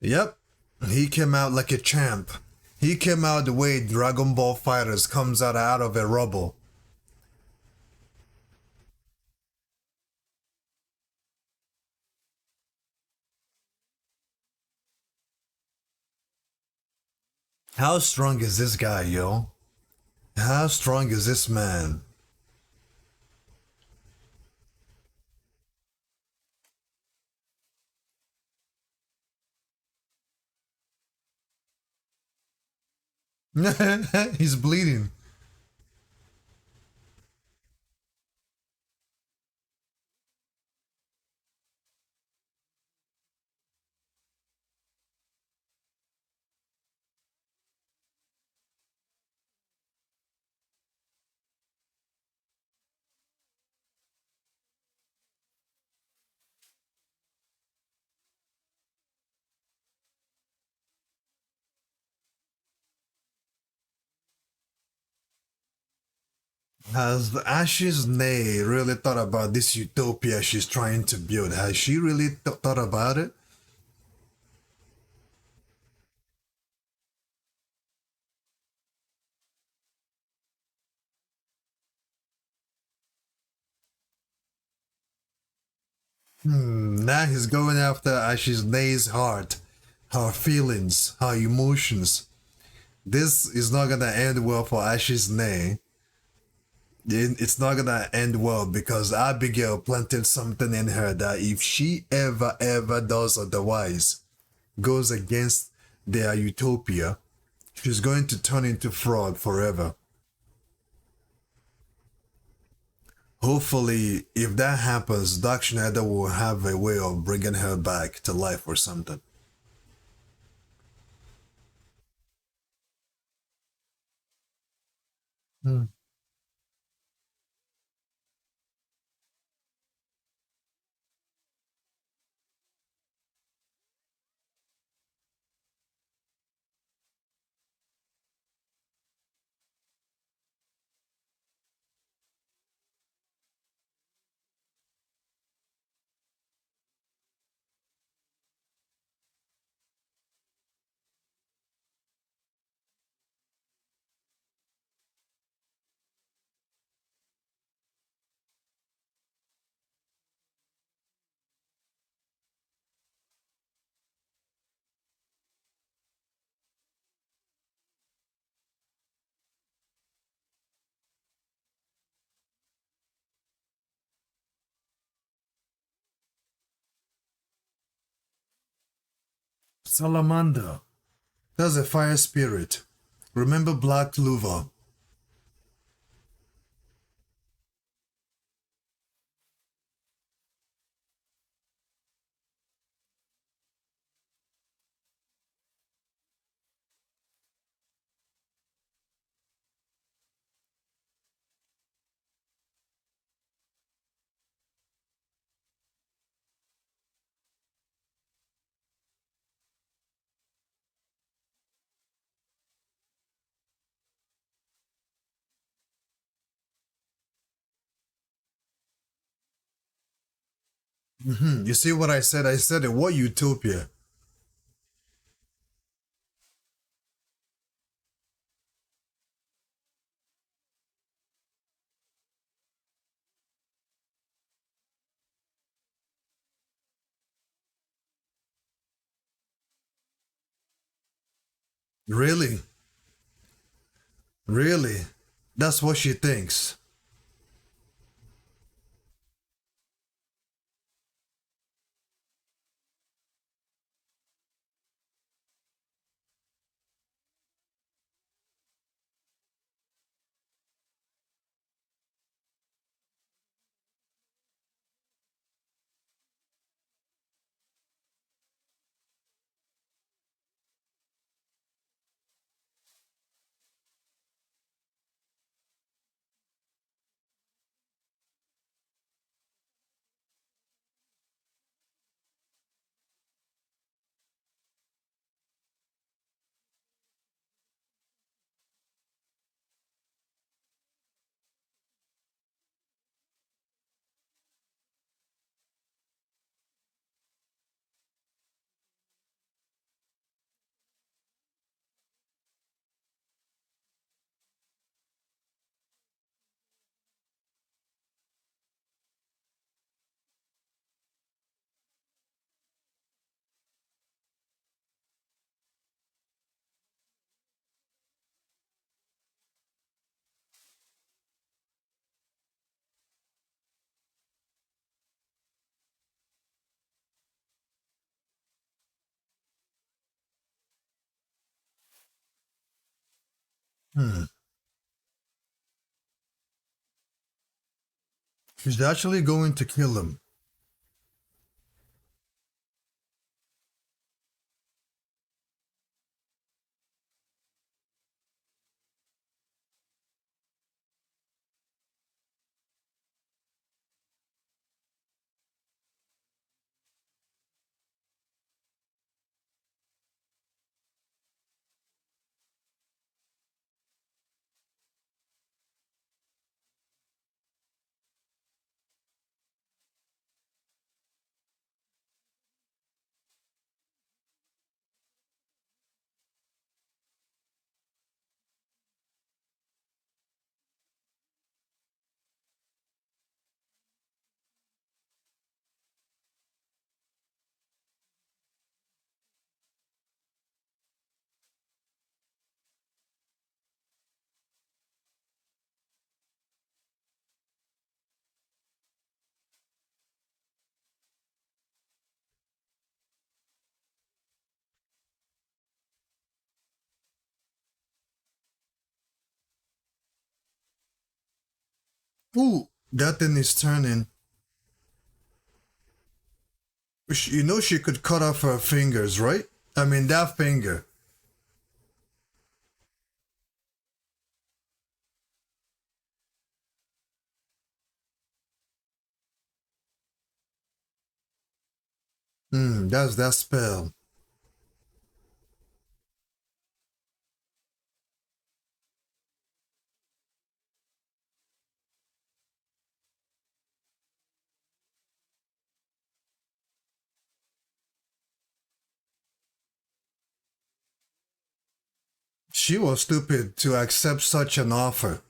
Yep, he came out like a champ. He came out the way Dragon Ball Fighters comes out of a rubble. How strong is this guy, yo? How strong is this man? He's bleeding. Has Ashes Nay really thought about this utopia she's trying to build? Has she really thought about it? Now he's going after Ashes Nay's heart, her feelings, her emotions. This is not gonna end well for Ashes Nay. It's not gonna end well because Abigail planted something in her that if she ever does otherwise, goes against their utopia, she's going to turn into frog forever. Hopefully, if that happens, Doc Schneider will have a way of bringing her back to life or something. Hmm. Salamander. That's a fire spirit. Remember Black Clover? You see what I said? I said it. What utopia? Really? Really? That's what she thinks. Hmm. She's actually going to kill him. Ooh, that thing is turning. You know she could cut off her fingers, right? I mean, that finger. Hmm, that's that spell. She was stupid to accept such an offer.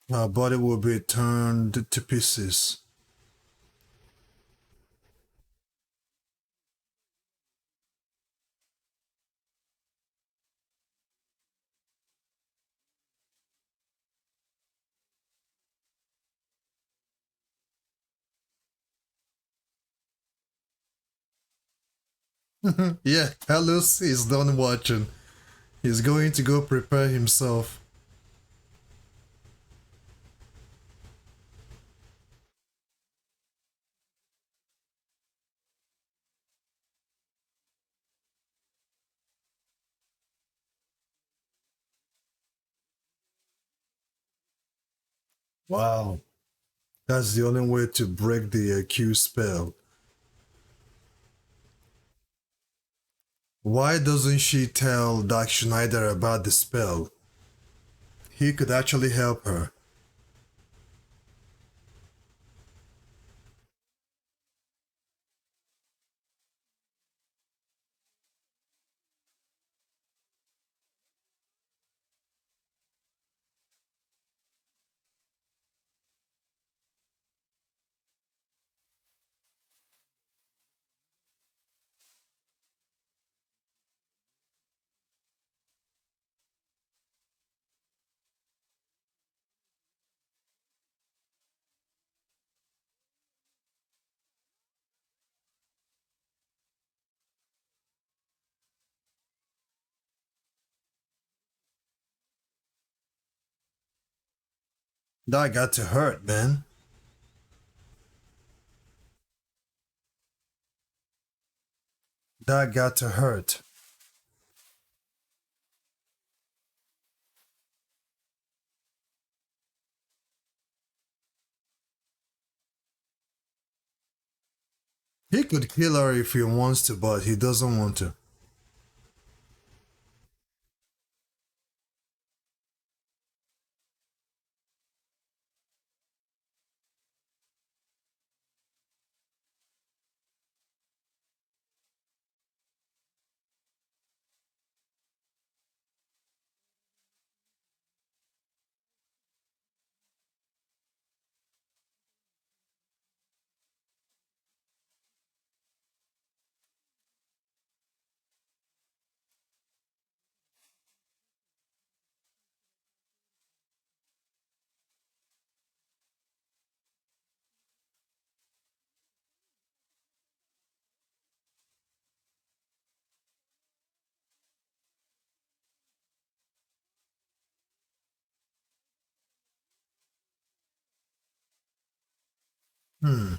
Her body will be turned to pieces. Yeah, Halus is done watching. He's going to go prepare himself. Wow, that's the only way to break the Q spell. Why doesn't she tell Doc Schneider about the spell? He could actually help her. That got to hurt, man. That got to hurt. He could kill her if he wants to, but he doesn't want to. Hmm.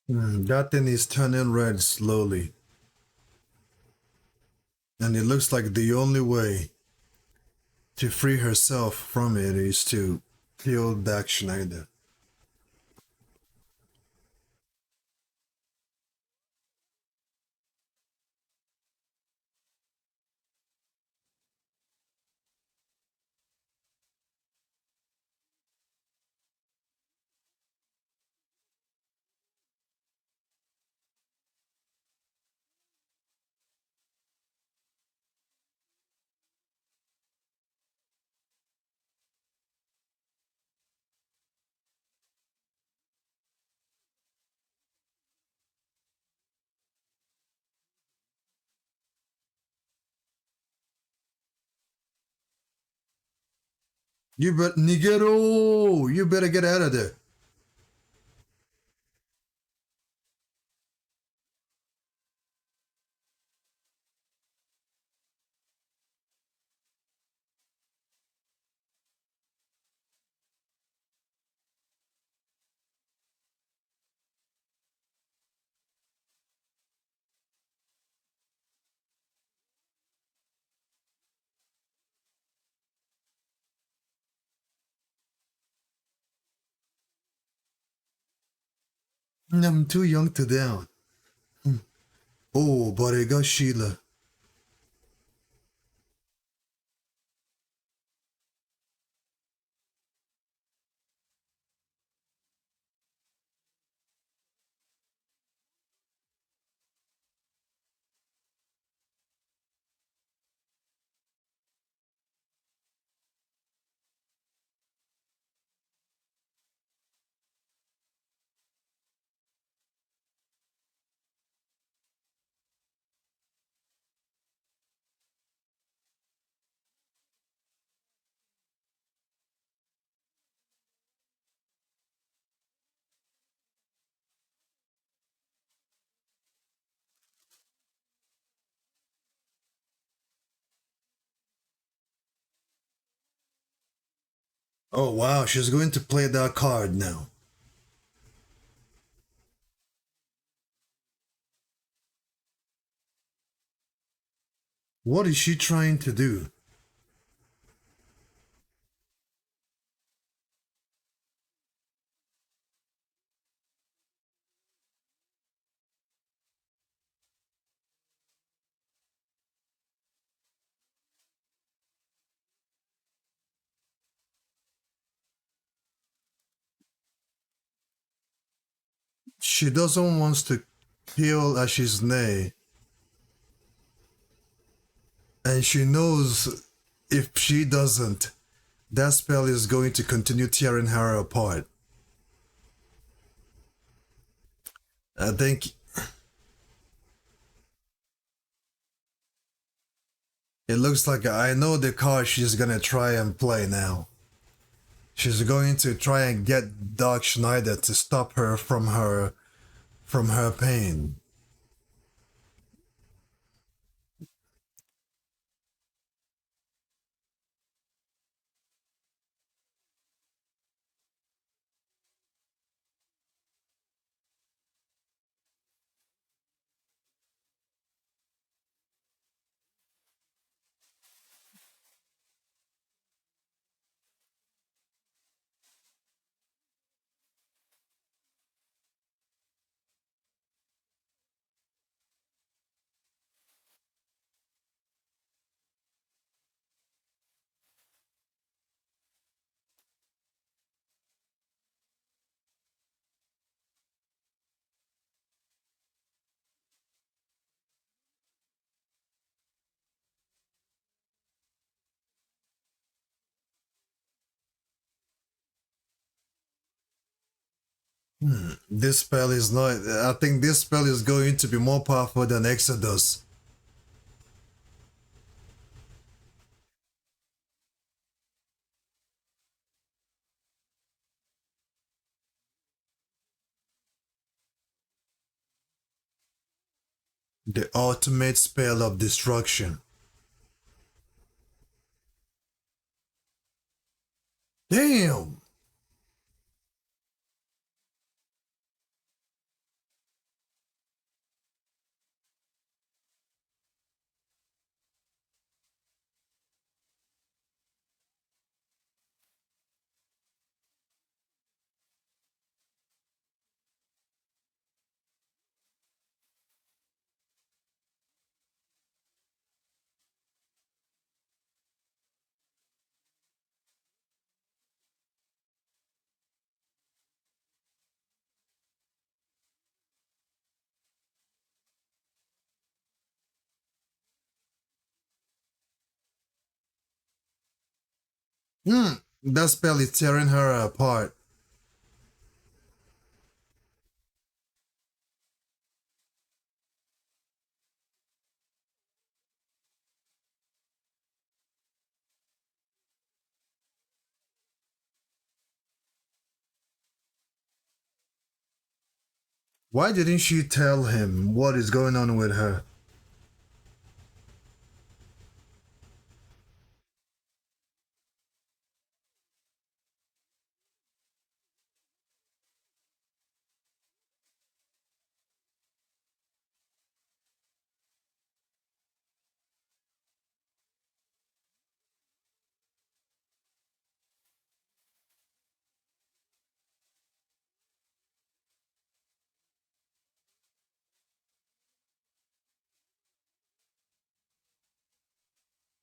That thing is turning red slowly, and it looks like the only way to free herself from it is to kill Dark Schneider. You bet, Nigero! You better get out of there. I'm too young to down. Oh, but I got Sheila. Oh wow, she's going to play that card now. What is she trying to do? She doesn't want to kill Ashizne, and she knows if she doesn't, that spell is going to continue tearing her apart. I think it looks like I know the card she's gonna try and play now. She's going to try and get Doc Schneider to stop her from her pain. This spell is not. I think this spell is going to be more powerful than Exodus. The ultimate spell of destruction. Damn! Hmm. That spell is tearing her apart. Why didn't she tell him what is going on with her?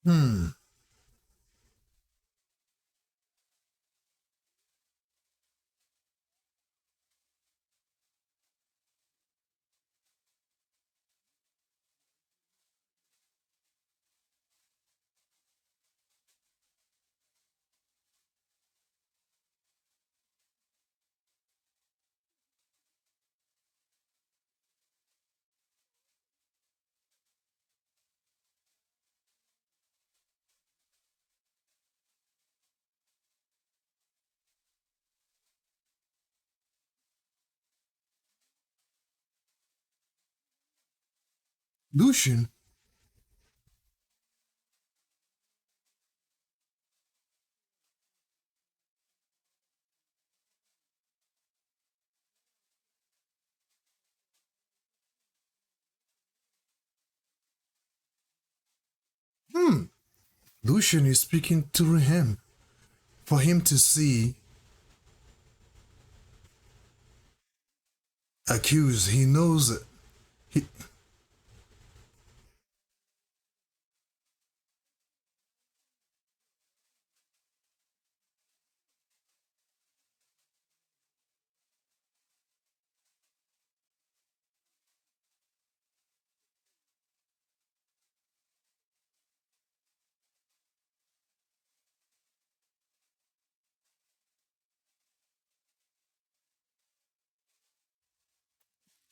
Hmm. Lucian? Hmm. Lucian is speaking through him. For him to see, accuse, he knows it. He,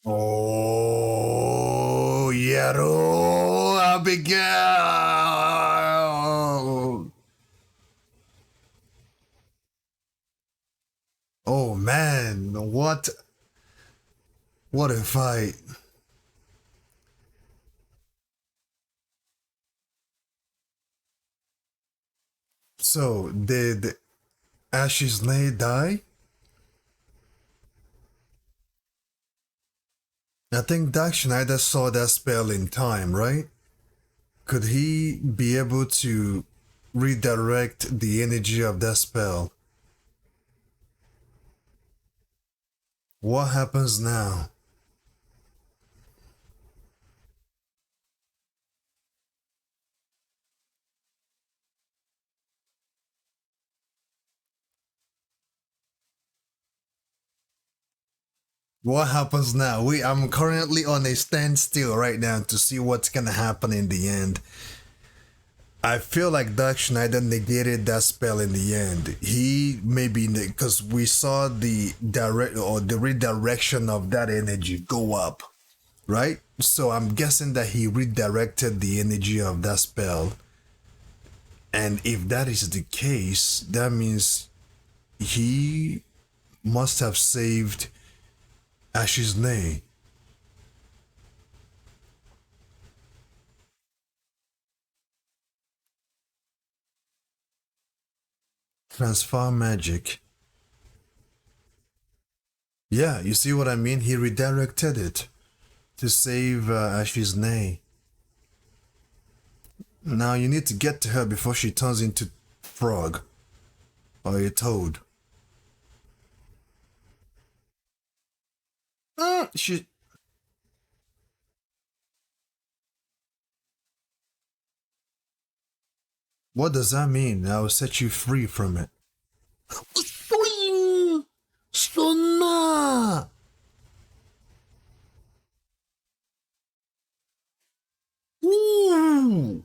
oh, Yaro, Abigail. Oh man, what a fight. So, did Ash's Nay die? I think Dark Schneider saw that spell in time, right? Could he be able to redirect the energy of that spell? What happens now? What happens now? I'm currently on a standstill right now to see what's gonna happen in the end. I feel like Dark Schneider negated that spell in the end. He maybe because we saw the direct or the redirection of that energy go up, right? So I'm guessing that he redirected the energy of that spell. And if that is the case, that means he must have saved Ash's name. Transform magic. Yeah, you see what I mean? He redirected it to save Ashley's nay. Now you need to get to her before she turns into frog or a toad. She. What does that mean? I will set you free from it. Swing! Sona! Ooh!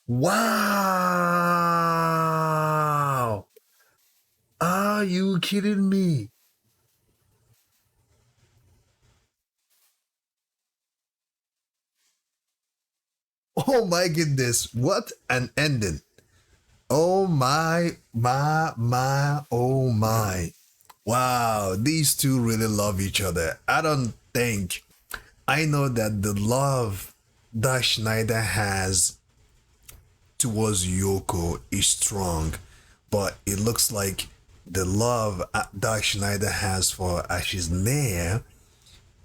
Wow! Are you kidding me? Oh my goodness, what an ending. Oh oh my. Wow, these two really love each other. I don't think I know that the love that Schneider has towards Yoko is strong, but it looks like the love that Schneider has for Ash's Nair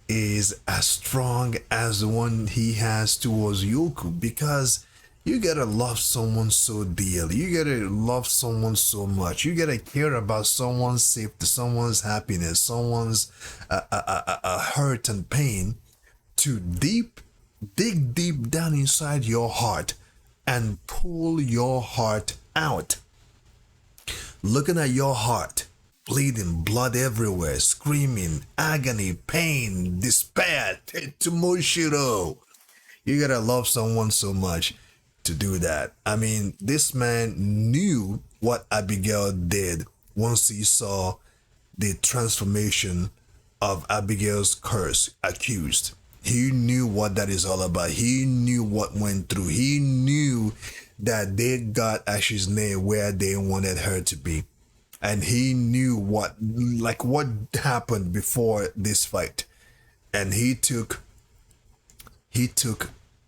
is as strong as the one he has towards Yoku, because you gotta love someone so dearly. You gotta love someone so much. You gotta care about someone's safety, someone's happiness, someone's hurt and pain to dig deep down inside your heart and pull your heart out. Looking at your heart, bleeding, blood everywhere, screaming, agony, pain, despair, Tomoshiro. You gotta love someone so much to do that. I mean, this man knew what Abigail did once he saw the transformation of Abigail's curse accused. He knew what that is all about. He knew what went through. He knew that they got Ash's name where they wanted her to be. And he knew what happened before this fight. And he took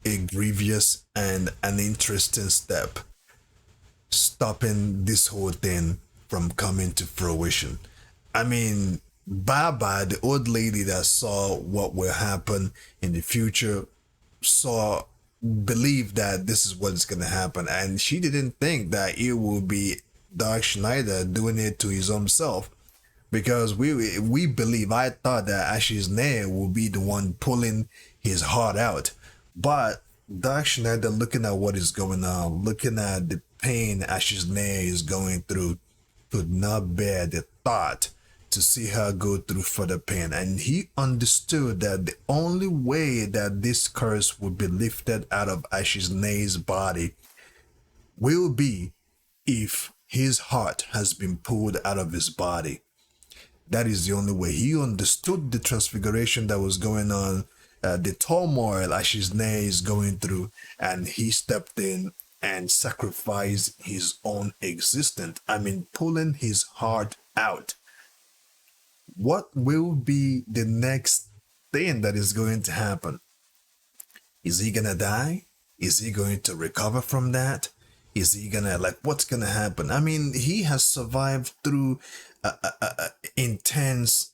a grievous and an interesting step, stopping this whole thing from coming to fruition. I mean, Baba, the old lady that saw what will happen in the future, saw, believed that this is what's going to happen, and she didn't think that it will be Dark Schneider doing it to his own self, because we believe, I thought that Ash's Nair will be the one pulling his heart out, but Dark Schneider, looking at what is going on, looking at the pain Ash's Nair is going through, could not bear the thought to see her go through further pain, and he understood that the only way that this curse would be lifted out of Ash's Nair's body will be if his heart has been pulled out of his body. That is the only way. He understood the transfiguration that was going on, the turmoil Ash's Nair is going through, and he stepped in and sacrificed his own existence. I mean, pulling his heart out. What will be the next thing that is going to happen? Is he gonna die? Is he going to recover from that? Is he gonna, like, what's gonna happen? I mean, he has survived through intense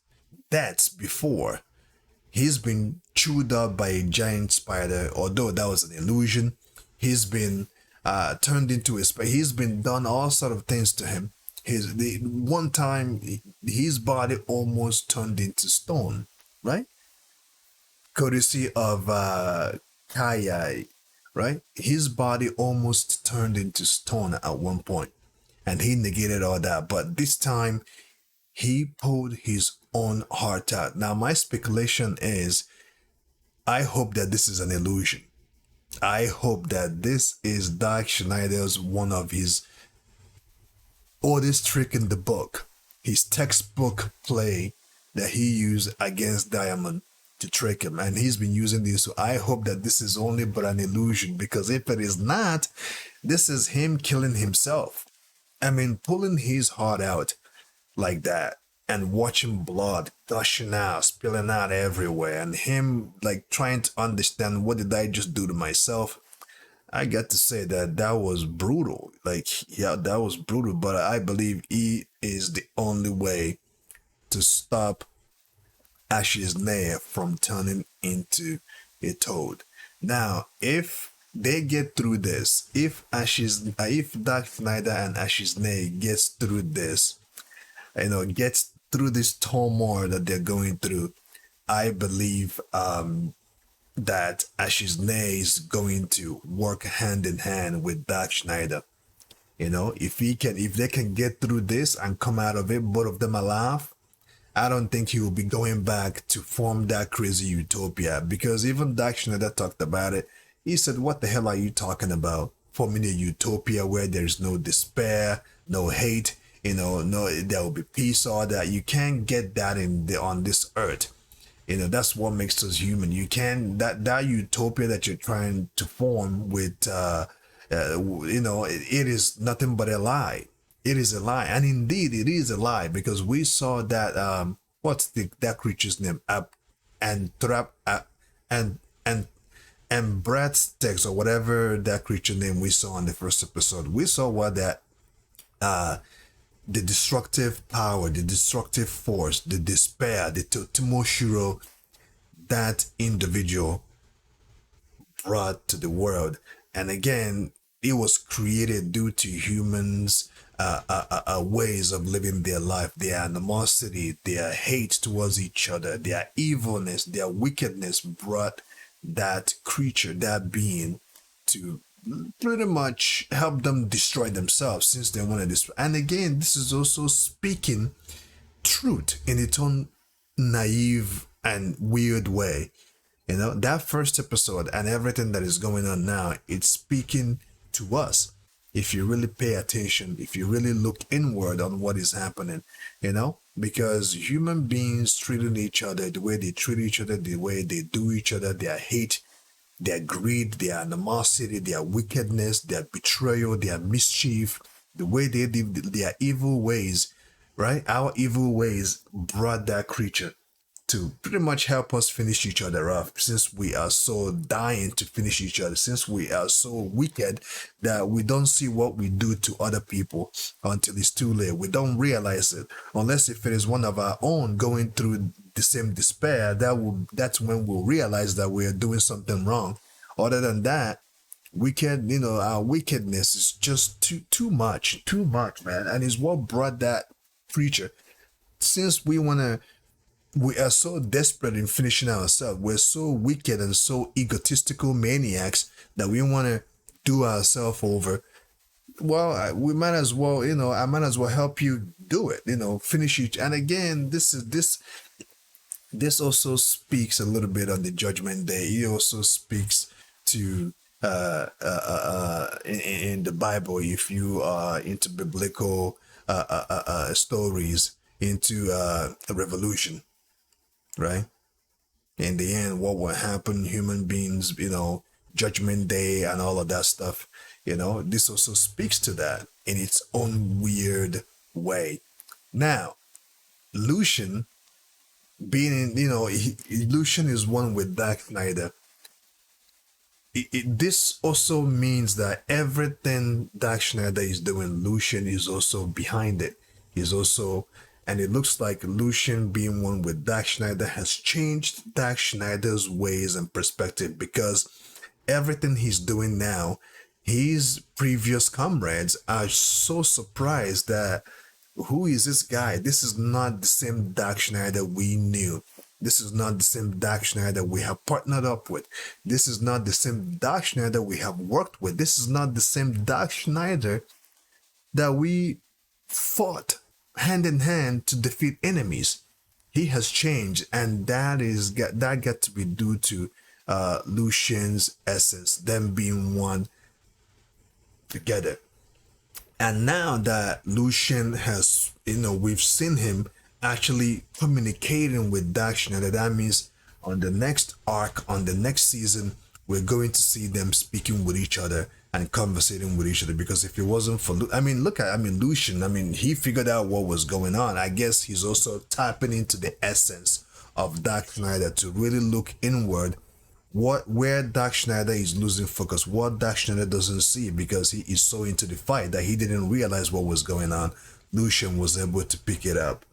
deaths before. He's been chewed up by a giant spider, although that was an illusion. He's been turned into a spider. He's been done all sort of things to him. The one time his body almost turned into stone, right? Courtesy of Kaya, right? His body almost turned into stone at one point, and he negated all that. But this time, he pulled his own heart out. Now, my speculation is, I hope that this is an illusion. I hope that this is Dark Schneider's one of his oldest trick in the book, his textbook play that he used against Diamond to trick him, and he's been using this. So I hope that this is only but an illusion, because if it is not, this is him killing himself. I mean, pulling his heart out like that. and watching blood gushing out, spilling out everywhere, and him like trying to understand what did I just do to myself. I get to say that that was brutal. Like, yeah, that was brutal, but I believe he is the only way to stop Ash's lair from turning into a toad. Now, if they get through this, if Dark Snyder and Ash's lair gets through this, gets through this turmoil that they're going through, I believe that Ash's lair is going to work hand in hand with Dark Schneider. If they can get through this and come out of it, both of them alive, I don't think he will be going back to form that crazy utopia, because even Dark Schneider talked about it. He said, "What the hell are you talking about? Forming a utopia where there's no despair, no hate, no, there will be peace, all that. You can't get that on this earth. That's what makes us human. You can that utopia that you're trying to form with it is nothing but a lie. It is a lie, and indeed it is a lie, because we saw that what's that creature's name, and trap and Brad's text, or whatever that creature name we saw in the first episode. We saw what that the destructive power, the destructive force, the despair, the Tomoshiro that individual brought to the world. And again, it was created due to humans' ways of living their life, their animosity, their hate towards each other, their evilness, their wickedness brought that creature, that being, to pretty much help them destroy themselves, since they want to destroy. And again, this is also speaking truth in its own naive and weird way. That first episode and everything that is going on now, it's speaking to us. If you really pay attention, if you really look inward on what is happening, because human beings treating each other the way they treat each other, the way they do each other, their hate, their greed, their animosity, their wickedness, their betrayal, their mischief, the way they live, their evil ways, right? Our evil ways brought that creature to pretty much help us finish each other off, since we are so dying to finish each other, since we are so wicked that we don't see what we do to other people until it's too late. We don't realize it, unless if it is one of our own going through the same despair. That's when we'll realize that we are doing something wrong. Other than that, our wickedness is just too much, man. And it's what brought that creature. Since we are so desperate in finishing ourselves. We're so wicked and so egotistical maniacs that we want to do ourselves over. Well, we might as well, I might as well help you do it, finish each. And again, this also speaks a little bit on the Judgment Day. It also speaks to in the Bible, if you are into biblical stories, into a revolution, right? In the end, what will happen, human beings, Judgment Day and all of that stuff, this also speaks to that in its own weird way. Now, Lucian being, Lucian is one with Dark Snyder. This also means that everything Dark Schneider is doing, Lucian is also behind it. And it looks like Lucian being one with Dark Schneider has changed Dark Schneider's ways and perspective, because everything he's doing now, his previous comrades are so surprised that, who is this guy? This is not the same Dark Schneider we knew. This is not the same Dark Schneider we have partnered up with. This is not the same Dark Schneider we have worked with. This is not the same Dark Schneider that we fought hand in hand to defeat enemies. He has changed, and that got to be due to Lucian's essence, them being one together. And now that Lucian has, we've seen him actually communicating with Dark Schneider, that means on the next arc, on the next season, we're going to see them speaking with each other and conversating with each other. Because if it wasn't for I mean, look at, I mean, Lucian, I mean, he figured out what was going on. I guess he's also tapping into the essence of Dark Schneider to really look inward, what where Dark Schneider is losing focus, what Dark Schneider doesn't see because he is so into the fight that he didn't realize what was going on. Lucian was able to pick it up.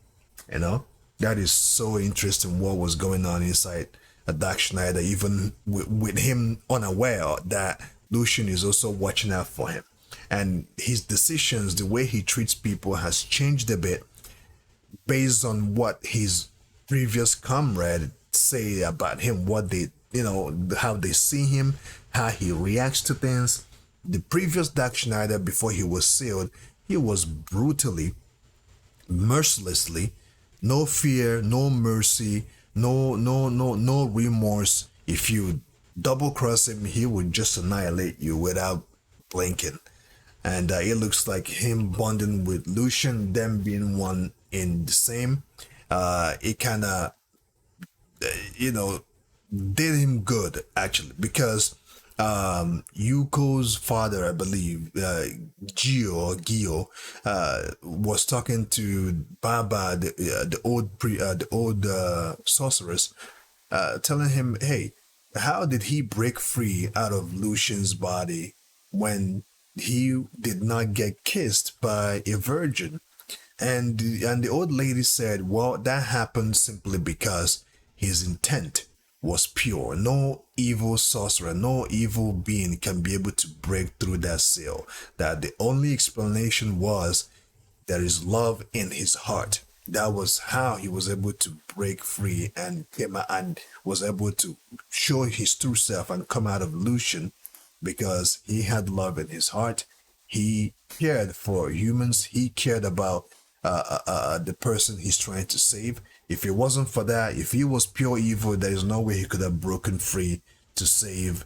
You know, that is so interesting what was going on inside a Dark Schneider, even with him unaware that Lucian is also watching out for him. And his decisions, the way he treats people has changed a bit based on what his previous comrade say about him, what they, you know, how they see him, how he reacts to things. The previous Dark Schneider, before he was sealed, he was brutally, mercilessly, no fear, no mercy, no remorse. If you double cross him, he would just annihilate you without blinking. And it looks like him bonding with Lucian, them being one in the same. It kind of, you know, did him good actually, because Yuko's father, I believe, Gio, was talking to Baba, the old sorceress, telling him, "Hey, how did he break free out of Lucian's body when he did not get kissed by a virgin?" And the old lady said, "Well, that happened simply because his intent was pure. No evil sorcerer, no evil being can be able to break through that seal. That the only explanation was there is love in his heart." That was how he was able to break free and came out and was able to show his true self and come out of Lucian, because he had love in his heart. He cared for humans. He cared about the person he's trying to save. If it wasn't for that, if he was pure evil, there is no way he could have broken free to save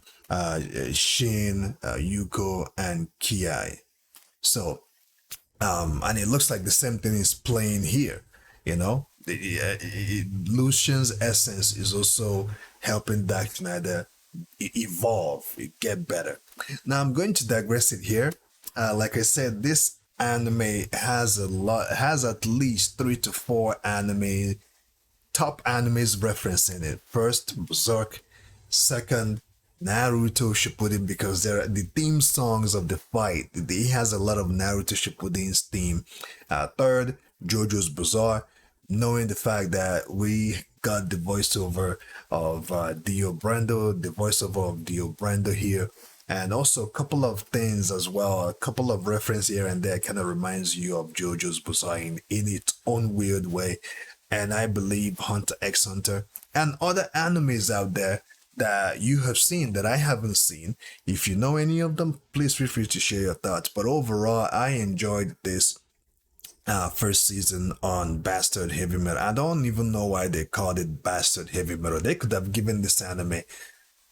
Shin, Yuko, and Kiai. So, and it looks like the same thing is playing here. You know, Lucian's essence is also helping Dark Schneider evolve, get better. Now I'm going to digress it here. Like I said, this anime has has at least 3 to 4 top animes referencing it. First, Berserk. Second, Naruto Shippuden, because there are the theme songs of the fight. He has a lot of Naruto Shippuden's theme. Third, JoJo's Bizarre, knowing the fact that we got the voiceover of Dio Brando, the voiceover of Dio Brando here, and also a couple of things as well, a couple of reference here and there kind of reminds you of JoJo's Bizarre in its own weird way. And I believe Hunter x Hunter and other animes out there that you have seen that I haven't seen. If you know any of them, please feel free to share your thoughts. But overall, I enjoyed this first season on Bastard Heavy Metal. I don't even know why they called it Bastard Heavy Metal. They could have given this anime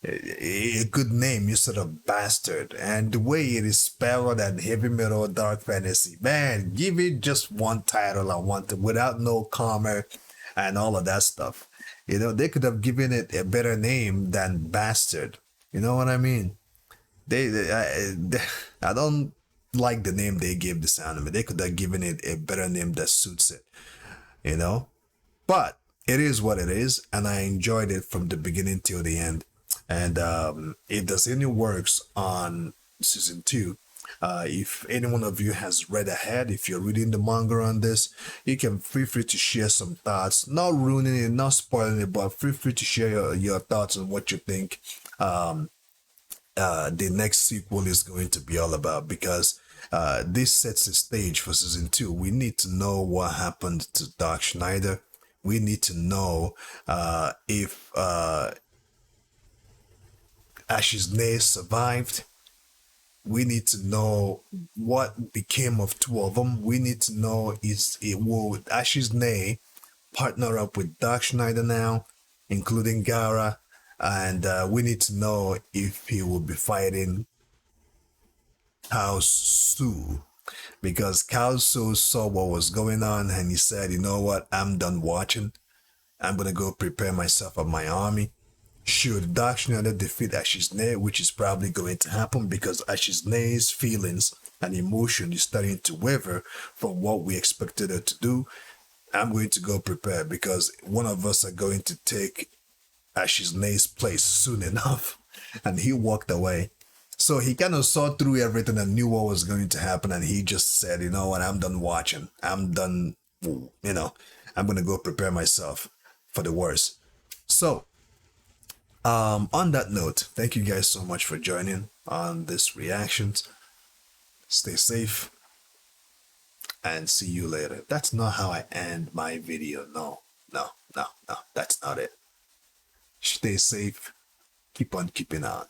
a good name instead of Bastard. And the way it is spelled and heavy metal, dark fantasy, man, give it just one title. I want it without no comma and all of that stuff. You know, they could have given it a better name than Bastard. You know what I mean? I don't like the name they gave this anime. They could have given it a better name that suits it. You know, but it is what it is, and I enjoyed it from the beginning till the end. And it does any works on season 2. If any one of you has read ahead, if you're reading the manga on this, you can feel free to share some thoughts, not ruining it, not spoiling it, but feel free to share your thoughts on what you think the next sequel is going to be all about, because this sets the stage for season 2. We need to know what happened to Dark Schneider. We need to know if Ashizne survived. We need to know what became of 2 of them. We need to know will Ashizne partner up with Dark Schneider now, including Gara, and we need to know if he will be fighting Kao Su, because Kao Su saw what was going on and he said, "You know what? I'm done watching. I'm gonna go prepare myself of my army." Should Darkshire defeat Ashizne, which is probably going to happen because Ashizne's feelings and emotion is starting to waver from what we expected her to do, I'm going to go prepare because one of us are going to take Ashizne's place soon enough. And he walked away. So he kind of saw through everything and knew what was going to happen. And he just said, you know what, I'm done watching. I'm done, I'm going to go prepare myself for the worst. So, on that note, thank you guys so much for joining on this reactions. Stay safe and see you later. That's not how I end my video. No, no, no, no. That's not it. Stay safe. Keep on keeping on.